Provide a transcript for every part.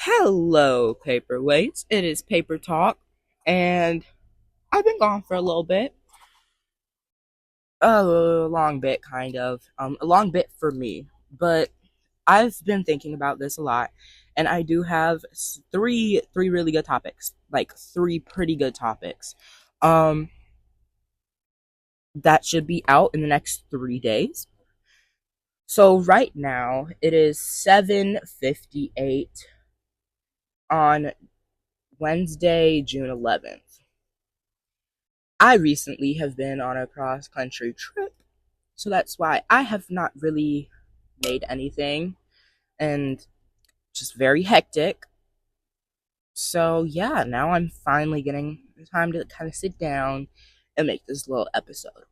Hello, paperweights. It is Paper Talk, and I've been gone for a little bit, a long bit, kind of, a long bit for me. But I've been thinking about this a lot, and I do have three really good topics, like three pretty good topics, um, that should be out in the next 3 days. So right now it is 7:58 on Wednesday, June 11th. I recently have been on a cross country trip, so that's why I have not really made anything and just very hectic. So, yeah, now I'm finally getting the time to kind of sit down and make this little episode.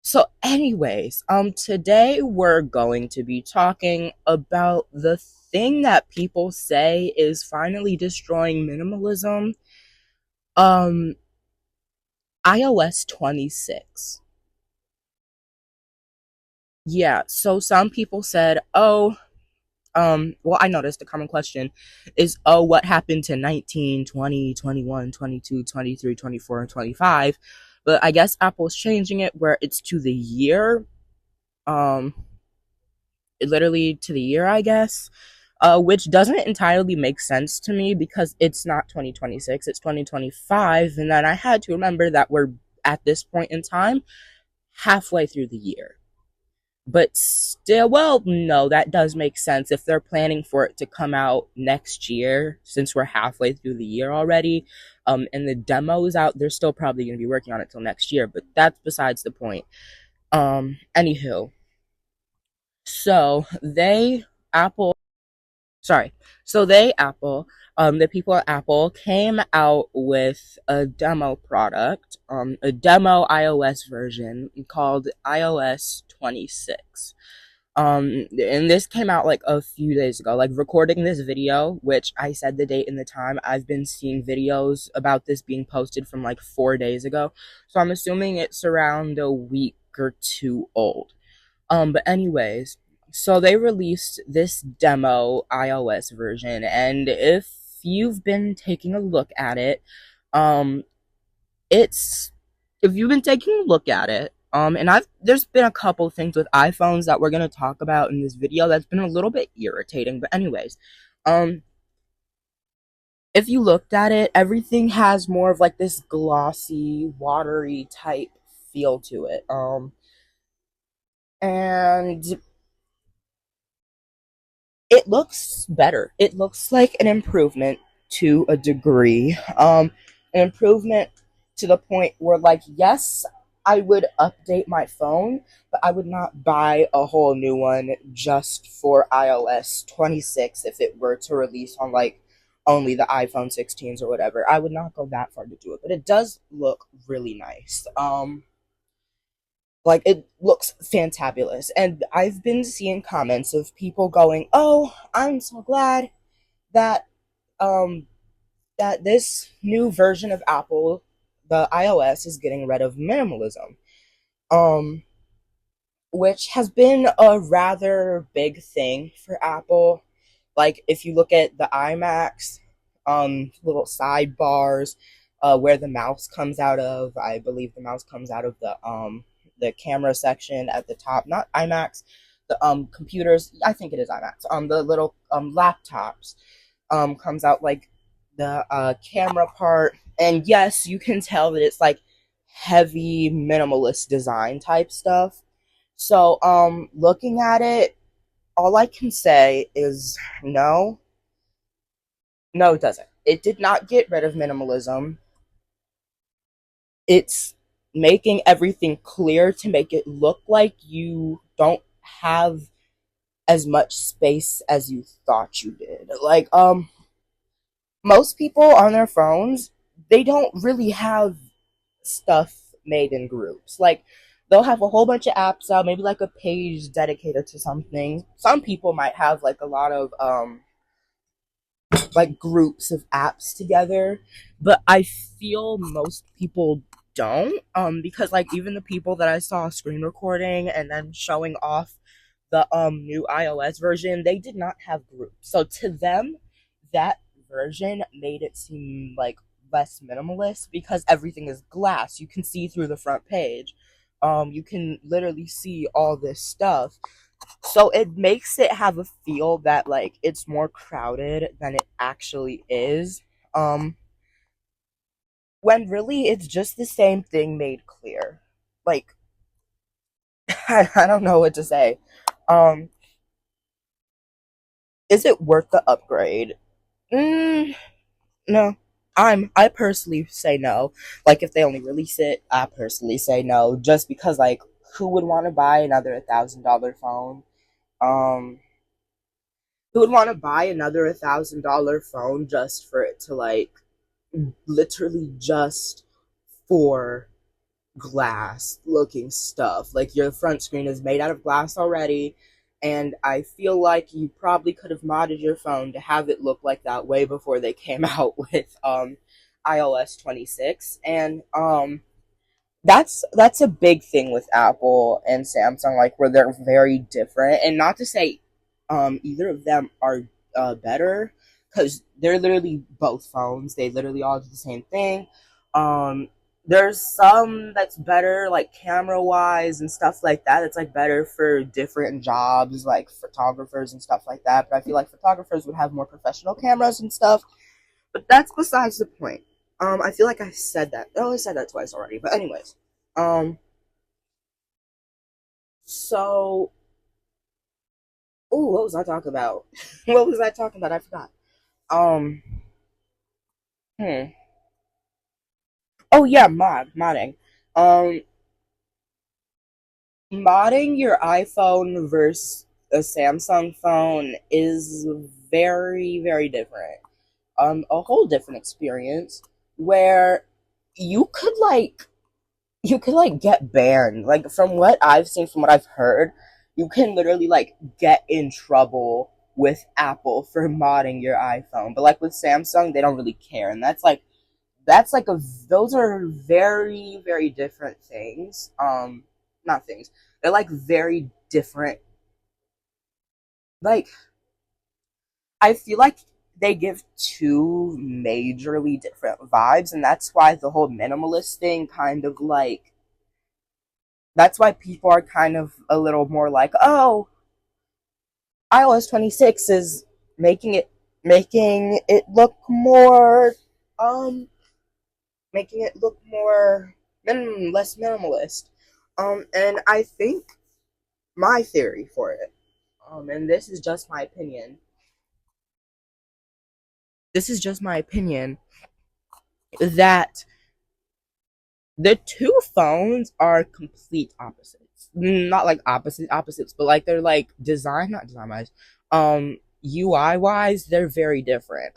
So, anyways, today we're going to be talking about the thing that people say is finally destroying minimalism. Um iOS 26. Yeah, so some people said, oh, well, I noticed a common question is, oh, what happened to 19, 20, 21, 22, 23, 24, and 25? But I guess Apple's changing it where it's to the year, um, literally to the year, I guess, which doesn't entirely make sense to me because it's not 2026, it's 2025. And then I had to remember that we're at this point in time halfway through the year. But still, well, no, that does make sense if they're planning for it to come out next year, since we're halfway through the year already. And the demo is out, they're still probably going to be working on it till next year, but that's besides the point. Anywho, so Apple, sorry, Apple, the people at Apple came out with a demo product, a demo iOS version called iOS 26. And this came out like a few days ago. Like recording this video, which I said the date and the time, I've been seeing videos about this being posted from like 4 days ago. So I'm assuming it's around a week or two old. But anyways, so they released this demo iOS version, and if you've been taking a look at it, um, it's if you've been taking a look at it, and there's been a couple things with iPhones that we're gonna talk about in this video that's been a little bit irritating. But anyways, um, if you looked at it, everything has more of like this glossy, watery type feel to it. And it looks better. It looks like an improvement to a degree. An improvement to the point where, like, yes, I would update my phone, but I would not buy a whole new one just for iOS 26 if it were to release on, like, only the iPhone 16s or whatever. I would not go that far to do it, but it does look really nice. Like, it looks fantabulous. And I've been seeing comments of people going, "Oh, I'm so glad that um that this new version of Apple, the iOS, is getting rid of minimalism." Um which has been a rather big thing for Apple. Like, if you look at the iMacs, little sidebars, where the mouse comes out of, I believe the mouse comes out of the camera section at the top, not iMacs, the computers, I think it is iMacs, the little laptops, comes out like the camera part. And yes, you can tell that it's like heavy minimalist design type stuff. So, looking at it, all I can say is no. No, it doesn't. It did not get rid of minimalism. It's making everything clear to make it look like you don't have as much space as you thought you did. Like, most people on their phones, they don't really have stuff made in groups. Like, they'll have a whole bunch of apps out, maybe like a page dedicated to something. Some people might have like a lot of like groups of apps together, but I feel most people don't, because like even the people that I saw screen recording and then showing off the new iOS version, they did not have groups. So to them, that version made it seem like less minimalist because everything is glass. You can see through the front page. You can literally see all this stuff. So it makes it have a feel that like it's more crowded than it actually is. Um when really it's just the same thing made clear. Like I don't know what to say. Um is it worth the upgrade? Mm, no. I personally say no. Like if they only release it, I personally say no. Just because like who would want to buy another $1,000 phone? Um who would want to buy another $1,000 phone just for it to like literally just for glass looking stuff. Like your front screen is made out of glass already, and I feel like you probably could have modded your phone to have it look like that way before they came out with iOS 26. And that's a big thing with Apple and Samsung, like where they're very different. And not to say either of them are better, because they're literally both phones. They literally all do the same thing. Um, there's some that's better, like camera wise and stuff like that. It's like better for different jobs, like photographers and stuff like that. But I feel like photographers would have more professional cameras and stuff. But that's besides the point. I feel like I said that. Oh, I said that twice already. But anyways, um, so, oh, what was I talking about? What was I talking about? I forgot. Um, hmm. Oh yeah, modding. Um, modding your iPhone versus a Samsung phone is very different. A whole different experience where you could like you could like get banned. Like from what I've seen, from what I've heard, you can literally like get in trouble with Apple for modding your iPhone. But like with Samsung, they don't really care, and that's like a those are very different things. Not things. They're like very different. Like I feel like they give two majorly different vibes, and that's why the whole minimalist thing kind of like that's why people are kind of a little more like, oh, iOS 26 is making it making it look more um making it look more less minimalist. And I think my theory for it, and this is just my opinion. This is just my opinion that the two phones are complete opposites. Not like opposites, but like they're like not design wise. UI wise, they're very different.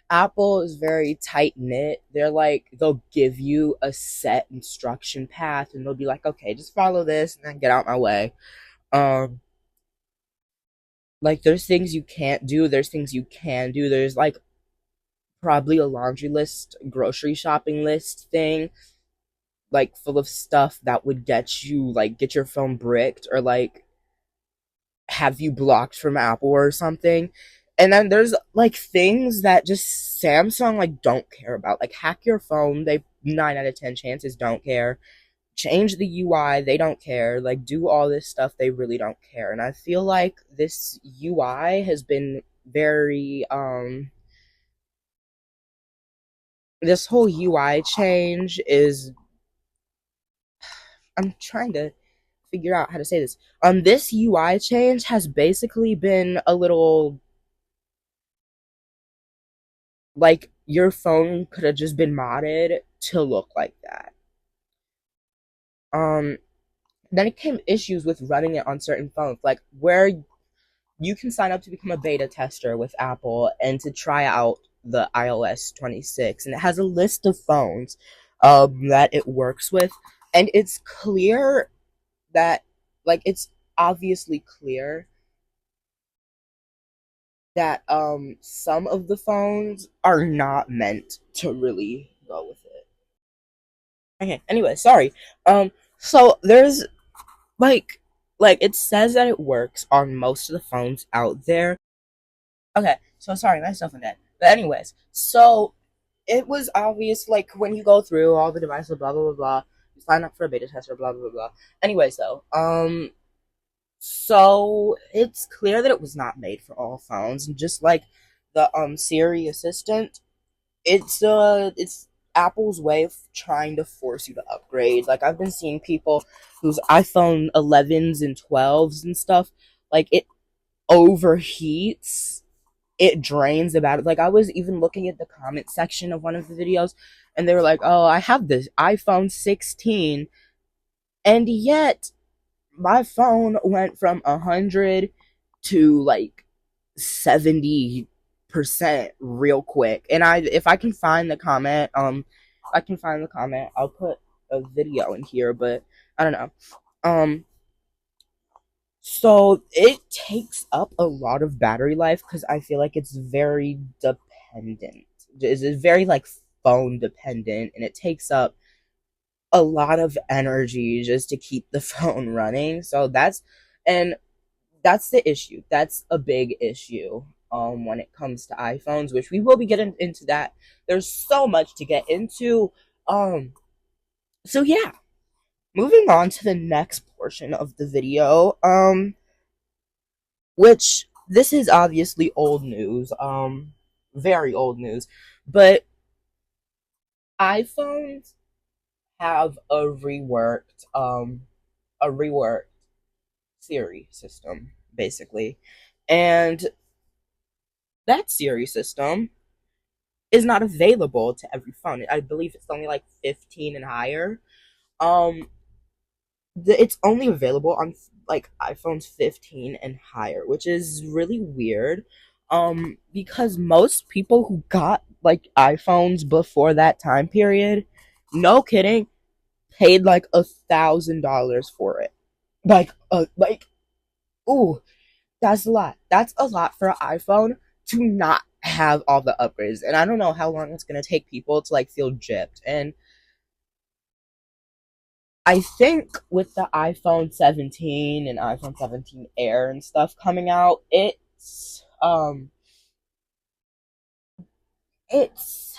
Apple is very tight knit. They're like they'll give you a set instruction path and they'll be like, okay, just follow this and then get out my way. Um like there's things you can't do, there's things you can do. There's like probably a laundry list, grocery shopping list thing like full of stuff that would get your phone bricked or like have you blocked from Apple or something. And then there's like things that just Samsung like don't care about. Like hack your phone, they 9 out of 10 chances don't care. Change the UI, they don't care. Like do all this stuff, they really don't care. And I feel like this UI has been very this whole UI change is I'm trying to figure out how to say this. This UI change has basically been a little like your phone could have just been modded to look like that. Um, then it came issues with running it on certain phones, like where you can sign up to become a beta tester with Apple and to try out the iOS 26, and it has a list of phones that it works with, and it's clear that like it's obviously clear that some of the phones are not meant to really go with it. Okay, anyway, sorry. So there's like like it says that it works on most of the phones out there. Okay, so sorry, myself and that. But anyways, so it was obvious, like when you go through all the devices, blah blah blah blah, you sign up for a beta tester, blah blah blah. Anyways, though, so it's clear that it was not made for all phones, and just like the Siri assistant, it's Apple's way of trying to force you to upgrade. Like I've been seeing people whose iPhone 11s and 12s and stuff, like it overheats, it drains about it. Like I was even looking at the comment section of one of the videos, and they were like, "Oh, I have this iPhone 16, and yet my phone went from 100 to like 70% real quick." And if I can find the comment, if I can find the comment, I'll put a video in here, but I don't know. Um, so it takes up a lot of battery life because I feel like it's very dependent. It's very like phone dependent, and it takes up a lot of energy just to keep the phone running. So and that's the issue. That's a big issue when it comes to iPhones, which we will be getting into that. There's so much to get into. Um so yeah, moving on to the next portion of the video, which this is obviously old news, very old news, but iPhones have a reworked Siri system, basically. And that Siri system is not available to every phone. I believe it's only like 15 and higher. Um, it's only available on like iPhones 15 and higher, which is really weird. Because most people who got like iPhones before that time period, no kidding, paid like $1,000 for it. Like, ooh, that's a lot. That's a lot for an iPhone to not have all the upgrades. And I don't know how long it's gonna take people to like feel gypped. And I think with the iPhone 17 and iPhone 17 Air and stuff coming out, it's it's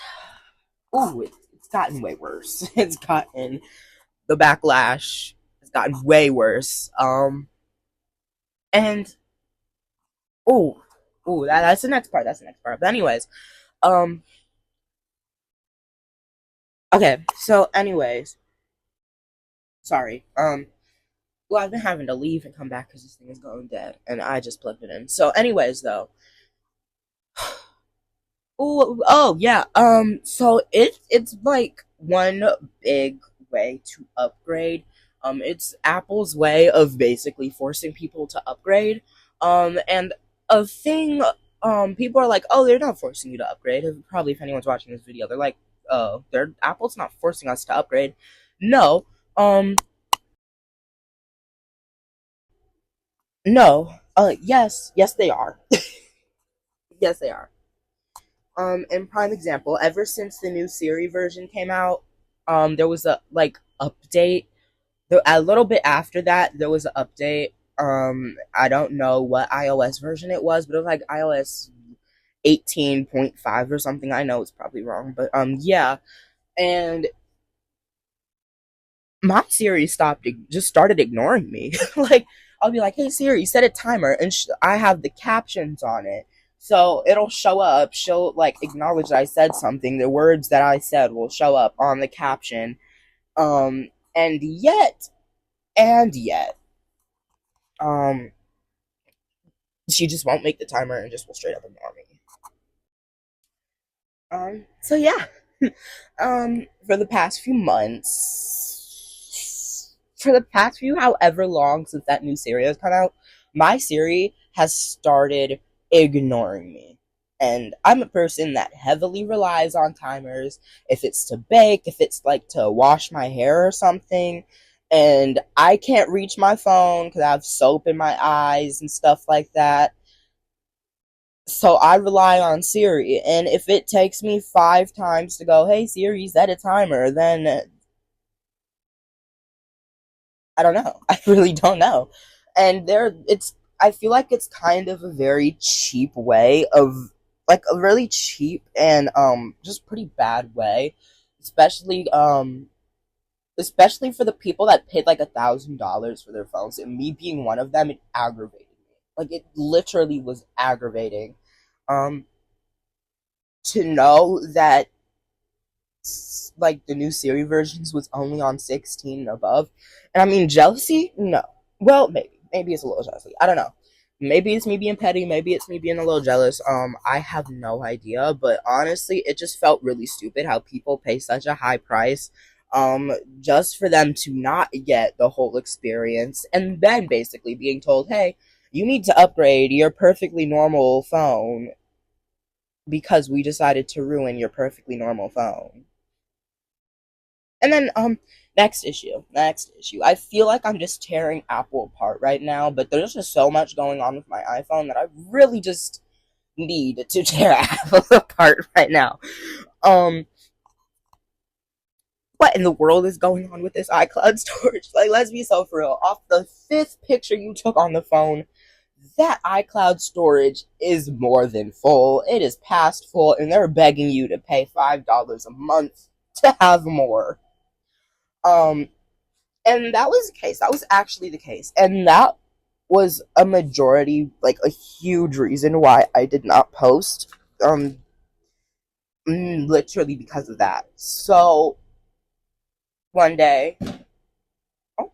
gotten way worse. It's gotten the backlash has gotten way worse. And oh, that's the next part. That's the next part. But anyways, um, okay. So, anyways, sorry. Well, I've been having to leave and come back because this thing is going dead, and I just plugged it in. So, anyways, though, oh yeah. So it's like one big way to upgrade. It's Apple's way of basically forcing people to upgrade. And a thing. People are like, oh, they're not forcing you to upgrade. Probably if anyone's watching this video, they're like, oh, they're Apple's not forcing us to upgrade. No. No. Yes, they are. Yes, they are. In prime example, ever since the new Siri version came out, there was a like update. A little bit after that, there was an update. I don't know what iOS version it was, but it was like iOS 18.5 or something. I know it's probably wrong, but yeah. And my Siri just started ignoring me. Like, I'll be like, "Hey Siri, set a timer," and I have the captions on it, so it'll show up. She'll like acknowledge that I said something. The words that I said will show up on the caption. And yet, um, she just won't make the timer and just will straight up ignore me. So yeah. For the past few months, for the past few however long since that new Siri has come out, my Siri has started ignoring me. And I'm a person that heavily relies on timers. If it's to bake, if it's like to wash my hair or something, and I can't reach my phone because I have soap in my eyes and stuff like that. So I rely on Siri, and if it takes me 5 times to go, "Hey Siri, set a timer," then I don't know. I really don't know. And I feel like it's kind of a very cheap way of like a really cheap and just pretty bad way, especially especially for the people that paid like $1,000 for their phones, and me being one of them. It aggravated me. Like, it literally was aggravating. Um, to know that like the new Siri versions was only on 16 and above. And I mean, jealousy? No. Well, maybe it's a little jealousy. I don't know. Maybe it's me being petty. Maybe it's me being a little jealous. I have no idea. But honestly, it just felt really stupid how people pay such a high price, just for them to not get the whole experience, and then basically being told, "Hey, you need to upgrade your perfectly normal phone because we decided to ruin your perfectly normal phone." And then next issue. I feel like I'm just tearing Apple apart right now, but there's just so much going on with my iPhone that I really just need to tear Apple apart right now. Um what in the world is going on with this iCloud storage? Like, let's be so for real. Off the fifth picture you took on the phone, that iCloud storage is more than full. It is past full, and they're begging you to pay $5 a month to have more. Um, and that was the case. That was actually the case. And that was a majority, like a huge reason why I did not post. Literally because of that. So one day, oh,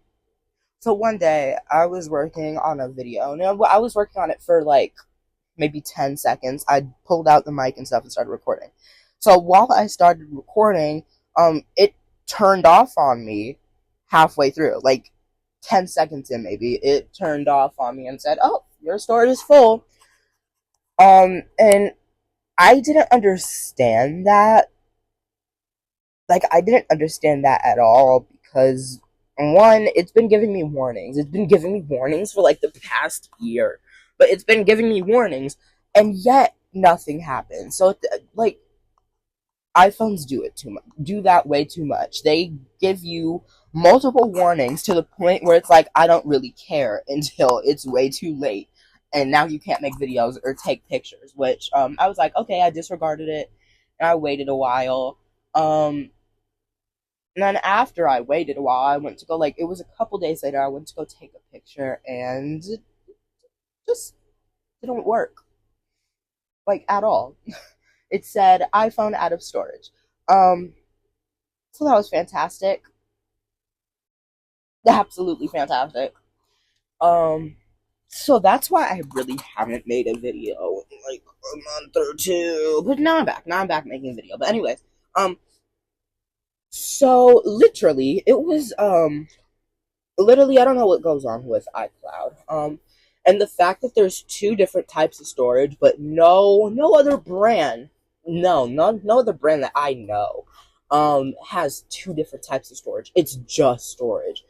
so one day I was working on a video. And I was working on it for like maybe 10 seconds. I pulled out the mic and stuff and started recording. So while I started recording, it turned off on me halfway through, like 10 seconds in maybe. It turned off on me and said, "Oh, your storage is full." And I didn't understand that. Like, I didn't understand that at all because, one, it's been giving me warnings. It's been giving me warnings for like the past year, but it's been giving me warnings, and yet nothing happens. So, like, iPhones do that way too much. They give you multiple warnings to the point where it's like, I don't really care until it's way too late, and now you can't make videos or take pictures. Which I was like, okay, I disregarded it, and I waited a while. And then after I waited a while, I went to go, like, it was a couple days later, I went to go take a picture, and it just didn't work, like, at all. It said iPhone out of storage. So that was fantastic. Absolutely fantastic. Um, so that's why I really haven't made a video in like a month or two. But now I'm back. Now I'm back making a video. But anyways, so literally, it was literally, I don't know what goes on with iCloud. And the fact that there's two different types of storage, but no other brand, no other brand that I know, has two different types of storage. It's just storage.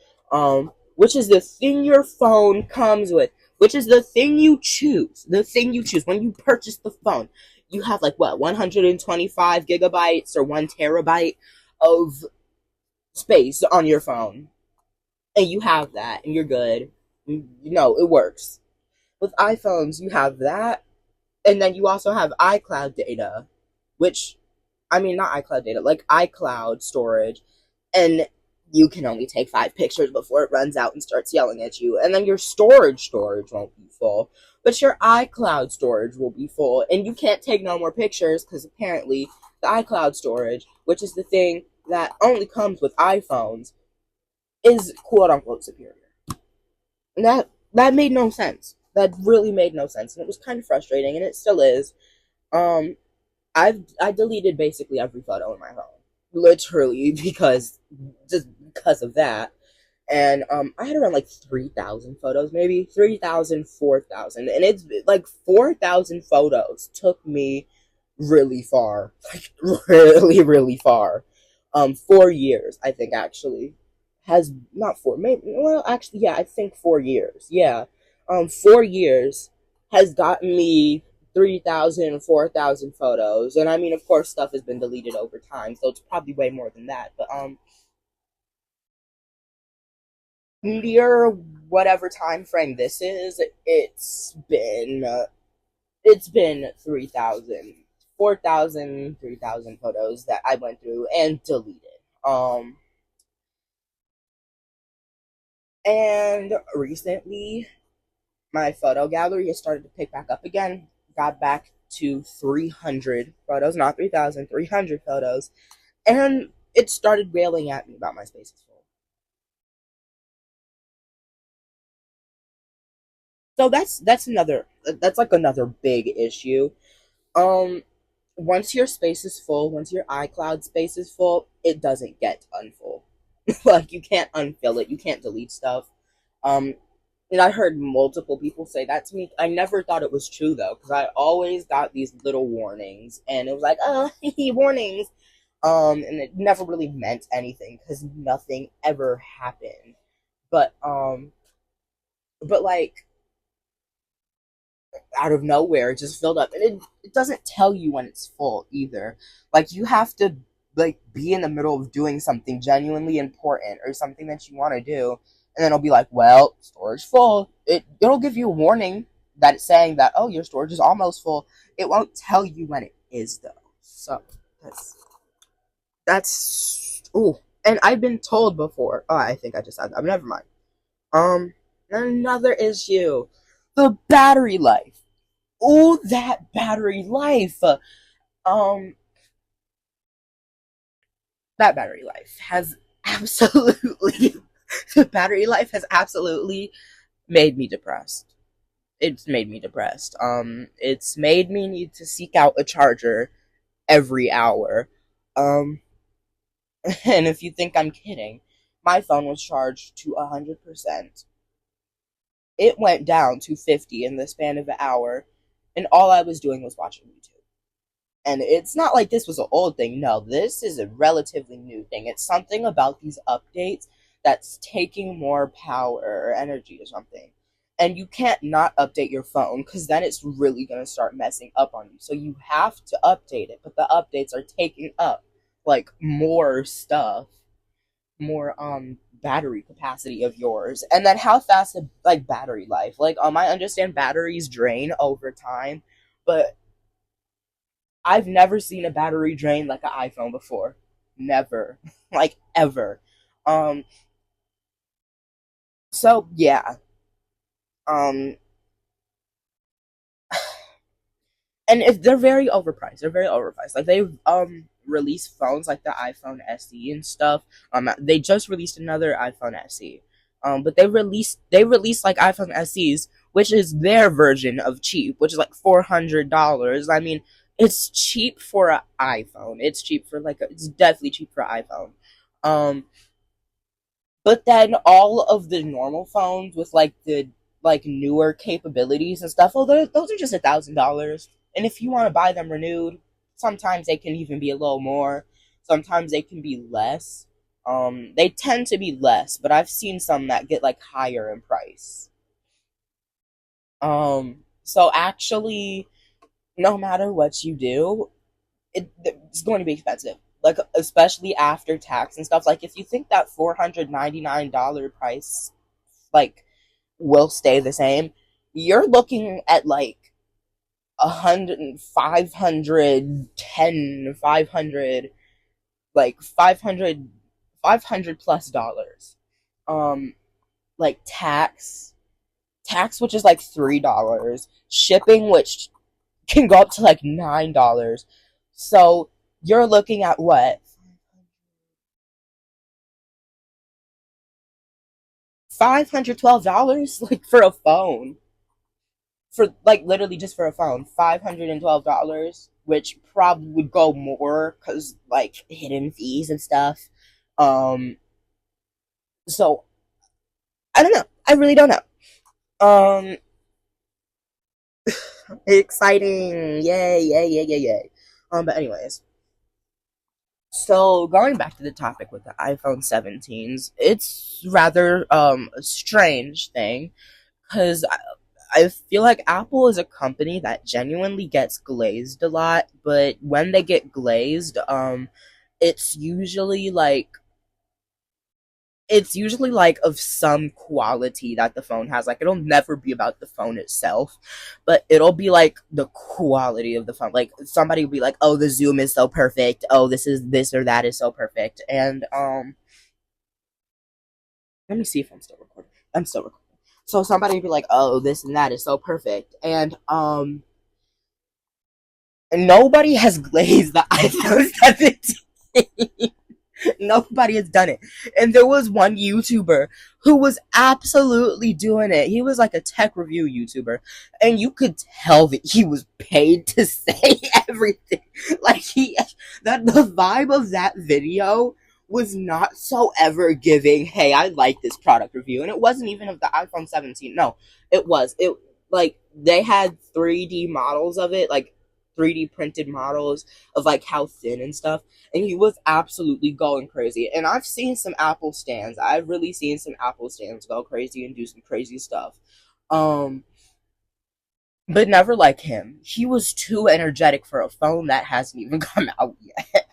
Which is the thing your phone comes with, which is the thing you choose. The thing you choose when you purchase the phone. You have like what, 125 gigabytes or 1 terabyte of space on your phone, and you have that, and you're good. It works. With iPhones, you have that, and then you also have iCloud data, which, I mean, not iCloud data, like iCloud storage, and you can only take 5 pictures before it runs out and starts yelling at you. And then your storage won't be full, but your iCloud storage will be full, and you can't take no more pictures because apparently the iCloud storage, which is the thing that only comes with iPhones, is quote unquote superior. And that made no sense. That really made no sense, and it was kind of frustrating, and it still is. Um, I deleted basically every photo in my phone, literally just because of that. And I had around like 3,000 photos, maybe 3,000, 4,000, and it's like 4,000 photos took me really far, like really, really far. 4 years, I think, actually has not four, maybe, well, actually, yeah, I think 4 years, yeah. 4 years has gotten me 3,000, 4,000 photos, and I mean, of course, stuff has been deleted over time, so it's probably way more than that. But near whatever time frame this is, it's been It's been 3,000 photos that I went through and deleted. Um, and recently, my photo gallery has started to pick back up again. Got back to 300 photos, not 3,000, 300 photos. And it started railing at me about my space is full. So that's like another big issue. Um, Once your space is full, once your iCloud space is full, it doesn't get unfull. Like you can't unfill it, you can't delete stuff. Um, and I heard multiple people say that to me. I never thought it was true though, because I always got these little warnings, and it was like, oh, warnings. And it never really meant anything because nothing ever happened. But like out of nowhere, it just filled up, and it doesn't tell you when it's full either. Like you have to like be in the middle of doing something genuinely important or something that you want to do, and then it'll be like, well, storage full. It'll give you a warning that it's saying that, oh, your storage is almost full. It won't tell you when it is though. So that's ooh. And I've been told before. Oh, I think I just said that. Never mind. Um, Another issue: the battery life. Oh, that battery life. Um, that battery life has absolutely. The battery life has absolutely made me depressed. It's made me depressed. It's made me need to seek out a charger every hour. Um, and if you think I'm kidding, my phone was charged to 100%. It went down to 50 in the span of an hour, and all I was doing was watching YouTube. And it's not like this was an old thing. No, this is a relatively new thing. It's something about these updates that's taking more power or energy or something. And you can't not update your phone because then it's really going to start messing up on you. So you have to update it, but the updates are taking up like more stuff, more battery capacity of yours, and then how fast the like battery life. Like I understand batteries drain over time, but I've never seen a battery drain like an iPhone before. Never. Like ever. Um so yeah. Um and if they're very overpriced. They're very overpriced. Like they've released phones like the iPhone SE and stuff. They just released another iPhone SE. But they released like iPhone SEs, which is their version of cheap, which is like $400. I mean, it's cheap for an iPhone. It's cheap for it's definitely cheap for an iPhone. Um, but then all of the normal phones with like the like newer capabilities and stuff, well, those are just $1,000. And if you want to buy them renewed, sometimes they can even be a little more. Sometimes they can be less. They tend to be less, but I've seen some that get like higher in price. So actually, no matter what you do, it's going to be expensive. Like especially after tax and stuff. Like if you think that $499 price like will stay the same, you're looking at like 100, 510, 500, like 500, 500 plus dollars. Um, like tax, which is like $3, shipping, which can go up to like $9. So you're looking at what? $512 like for a phone, for like literally just for a phone, $512, which probably would go more because like hidden fees and stuff. Um, so I don't know. I really don't know. Um, Exciting! Yay! Yay! Yay! Yay! Yay! But anyways, so going back to the topic with the iPhone 17s, it's rather a strange thing because I feel like Apple is a company that genuinely gets glazed a lot, but when they get glazed, it's usually like it's usually like of some quality that the phone has. Like it'll never be about the phone itself, but it'll be like the quality of the phone. Like somebody will be like, "Oh, the zoom is so perfect. Oh, this or that is so perfect." And let me see if I'm still recording. I'm still recording. So somebody will be like, "Oh, this and that is so perfect," and nobody has glazed the iPhone 17. Nobody has done it. And there was one YouTuber who was absolutely doing it. He was like a tech review YouTuber. And you could tell that he was paid to say everything. Like that the vibe of that video was not so ever giving, hey, I like this product review. And it wasn't even of the iPhone 17. No, it was. It like they had 3D models of it, like 3D printed models of like how thin and stuff, and he was absolutely going crazy. And I've seen some Apple stands. I've really seen some Apple stands go crazy and do some crazy stuff. Um, but never like him. He was too energetic for a phone that hasn't even come out yet.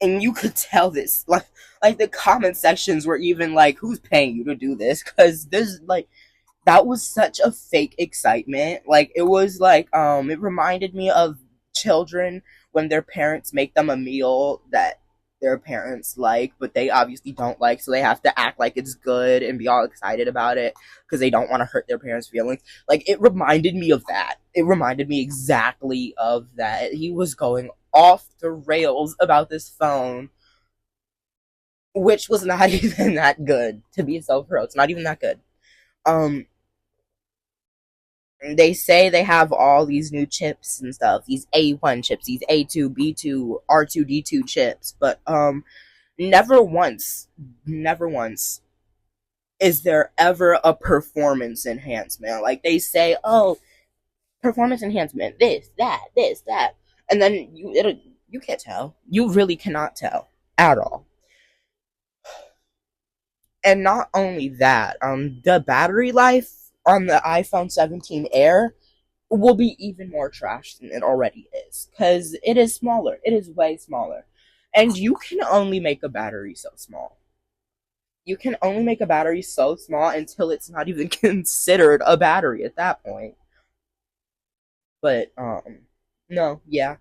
And you could tell this. Like the comment sections were even like, "Who's paying you to do this?" Because there's like that was such a fake excitement. Like it was like it reminded me of children when their parents make them a meal that their parents like, but they obviously don't like, so they have to act like it's good and be all excited about it because they don't want to hurt their parents' feelings. Like it reminded me of that. It reminded me exactly of that. He was going off the rails about this phone, which was not even that good to be so pro. It's not even that good. Um, they say they have all these new chips and stuff, these A1 chips, these A2, B2, R2D2 chips, but never once is there ever a performance enhancement. Like they say, "Oh, performance enhancement, this, that." And then you can't tell. You really cannot tell at all. And not only that, the battery life on the iPhone 17 Air will be even more trash than it already is because it is smaller. It is way smaller. And you can only make a battery so small. You can only make a battery so small until it's not even considered a battery at that point. But no, yeah.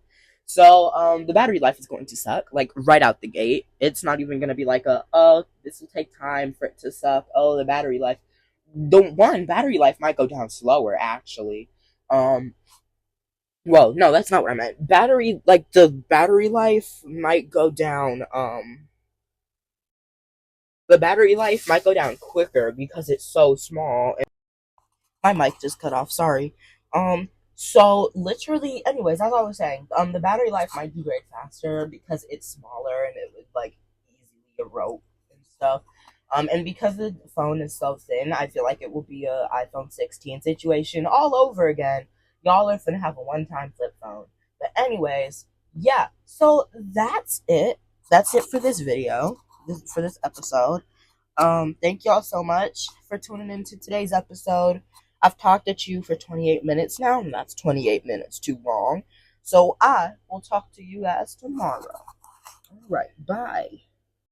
So the battery life is going to suck like right out the gate. It's not even going to be like a, "Oh, this will take time for it to suck." Oh, the battery life. The one battery life might go down slower actually. Um well, no, that's not what I meant. Battery, like the battery life might go down. The battery life might go down quicker because it's so small. And my mic just cut off. Sorry. So literally, anyways, as I was saying, the battery life might degrade faster because it's smaller and it would like easily erode and stuff. And because the phone is so thin, I feel like it will be a iPhone 16 situation all over again. Y'all are gonna have a one-time flip phone. But anyways, yeah. So that's it. That's it for this video. For this episode. Thank y'all so much for tuning into today's episode. I've talked at you for 28 minutes now, and that's 28 minutes too long. So I will talk to you guys tomorrow. All right, bye.